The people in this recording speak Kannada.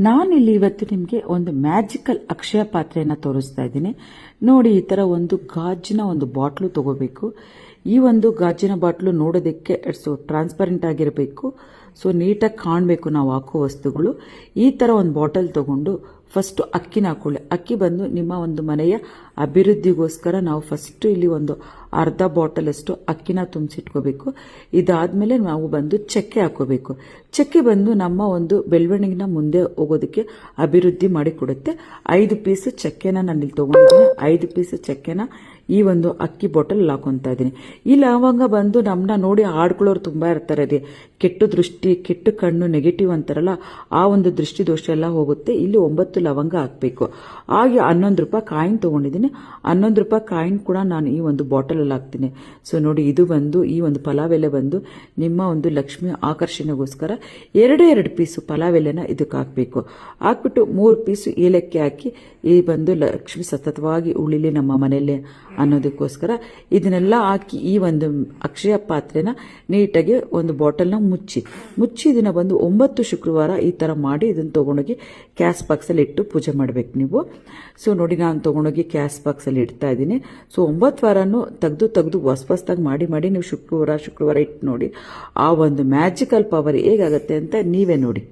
ನಾನಿಲ್ಲಿ ಇವತ್ತು ನಿಮಗೆ ಒಂದು ಮ್ಯಾಜಿಕಲ್ ಅಕ್ಷಯ ಪಾತ್ರೆಯನ್ನು ತೋರಿಸ್ತಾ ಇದ್ದೀನಿ. ನೋಡಿ, ಈ ಥರ ಒಂದು ಗಾಜಿನ ಒಂದು ಬಾಟ್ಲು ತಗೋಬೇಕು. ಈ ಒಂದು ಗಾಜಿನ ಬಾಟ್ಲು ನೋಡೋದಕ್ಕೆ ಟ್ರಾನ್ಸ್ಪರೆಂಟ್ ಆಗಿರಬೇಕು. ಸೊ ನೀಟಾಗಿ ಕಾಣಬೇಕು ನಾವು ಹಾಕೋ ವಸ್ತುಗಳು. ಈ ಥರ ಒಂದು ಬಾಟಲ್ ತಗೊಂಡು ಫಸ್ಟ್ ಅಕ್ಕಿನ ಹಾಕೊಳ್ಳಿ. ಅಕ್ಕಿ ಬಂದು ನಿಮ್ಮ ಒಂದು ಮನೆಯ ಅಭಿವೃದ್ಧಿಗೋಸ್ಕರ ನಾವು ಫಸ್ಟ್ ಇಲ್ಲಿ ಒಂದು ಅರ್ಧ ಬಾಟಲ್ ಅಷ್ಟು ಅಕ್ಕಿನ ತುಂಬಿಸಿಟ್ಕೋಬೇಕು. ಇದಾದ್ಮೇಲೆ ನಾವು ಬಂದು ಚಕ್ಕೆ ಹಾಕೋಬೇಕು. ಚಕ್ಕೆ ಬಂದು ನಮ್ಮ ಒಂದು ಬೆಳವಣಿಗೆನ ಮುಂದೆ ಹೋಗೋದಕ್ಕೆ ಅಭಿವೃದ್ಧಿ ಮಾಡಿ ಕೊಡುತ್ತೆ. 5 ಪೀಸ್ ಚಕ್ಕೆನ ನಾನು ಇಲ್ಲಿ ತಗೊಂಡಿದ್ದೀನಿ. 5 ಪೀಸ್ ಚಕ್ಕೆನ ಈ ಒಂದು ಅಕ್ಕಿ ಬಾಟಲ್ ಹಾಕೊಂತ ಇದ್ದೀನಿ. ಈ ಲವಂಗ ಬಂದು ನಮ್ಮನ್ನ ನೋಡಿ ಆಡ್ಕೊಳ್ಳೋರು ತುಂಬಾ ಇರ್ತಾರೆ. ರೀ, ಕೆಟ್ಟ ದೃಷ್ಟಿ, ಕೆಟ್ಟ ಕಣ್ಣು, ನೆಗೆಟಿವ್ ಅಂತಾರಲ್ಲ, ಆ ಒಂದು ದೃಷ್ಟಿ ದೋಷ ಎಲ್ಲ ಹೋಗುತ್ತೆ. ಇಲ್ಲಿ 9 ಲವಂಗ ಹಾಕಬೇಕು. ಹಾಗೆ 11 ರೂಪಾಯಿ ಕಾಯಿನ್ ತಗೊಂಡಿದ್ದೀನಿ. 11 ರೂಪಾಯಿ ಕಾಯಿನ್ ಕೂಡ ನಾನು ಈ ಒಂದು ಬಾಟಲ್ ಅಲ್ಲಿ ಹಾಕ್ತೀನಿ. ಸೊ ನೋಡಿ, ಇದು ಬಂದು ಈ ಒಂದು ಪಲಾವ್ ಎಲೆ ಬಂದು ನಿಮ್ಮ ಒಂದು ಲಕ್ಷ್ಮಿ ಆಕರ್ಷಣೆಗೋಸ್ಕರ 2 ಪೀಸು ಪಲಾವ್ ಎಲೆನ ಇದಕ್ಕೆ ಹಾಕಬೇಕು. ಹಾಕ್ಬಿಟ್ಟು 3 ಪೀಸು ಏಲಕ್ಕಿ ಹಾಕಿ, ಈ ಬಂದು ಲಕ್ಷ್ಮಿ ಸತತವಾಗಿ ಉಳಿಲಿ ನಮ್ಮ ಮನೆಯಲ್ಲೇ ಅನ್ನೋದಕ್ಕೋಸ್ಕರ ಇದನ್ನೆಲ್ಲ ಹಾಕಿ ಈ ಒಂದು ಅಕ್ಷಯ ಪಾತ್ರೆನ ನೀಟಾಗಿ ಒಂದು ಬಾಟಲ್ನ ಮುಚ್ಚಿ ಇದನ್ನ ಬಂದು 9 ಶುಕ್ರವಾರ ಈ ತರ ಮಾಡಿ ಇದನ್ನ ತಗೊಂಡೋಗಿ ಕ್ಯಾಸ್ ಬಾಕ್ಸ್ ಅಲ್ಲಿ ಇಟ್ಟು ಪೂಜೆ ಮಾಡ್ಬೇಕು ನೀವು. ಸೊ ನೋಡಿ, ನಾನು ತಗೊಂಡೋಗಿ ಕ್ಯಾಸ್ ಬಾಕ್ಸ್ ಅಲ್ಲಿ ಇಡ್ತಾ ಇದ್ದೀನಿ. ಸೊ 9 ವಾರನೂ ತೆಗೆದು ಹೊಸದಾಗಿ ಮಾಡಿ ನೀವು ಶುಕ್ರವಾರ ಇಟ್ಟು ನೋಡಿ, ಆ ಒಂದು ಮ್ಯಾಜಿಕಲ್ ಪವರ್ ಹೇಗಾಗತ್ತೆ ಅಂತ ನೀವೇ ನೋಡಿ.